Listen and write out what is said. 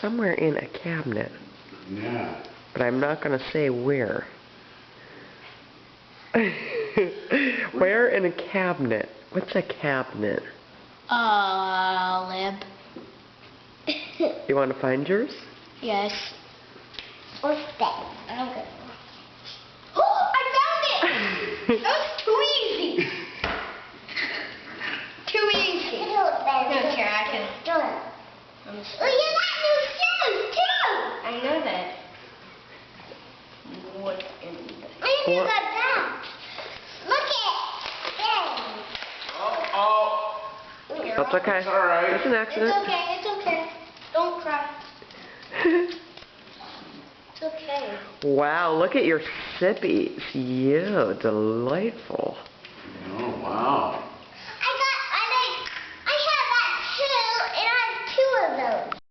somewhere in a cabinet. Yeah. But I'm not going to say where. Where in a cabinet? What's a cabinet? Lib. You want to find yours? Yes. What's that? I don't get it. Oh, I found it! That was too easy. Too easy. No, here, I can. Oh, you got new shoes, too! I know that. What in the... I you got that. Look it. There. That's okay. It's all right. It's an accident. It's okay, it's okay. Don't cry. It's okay. Wow, look at your sippies. Yeah, delightful. Oh, wow.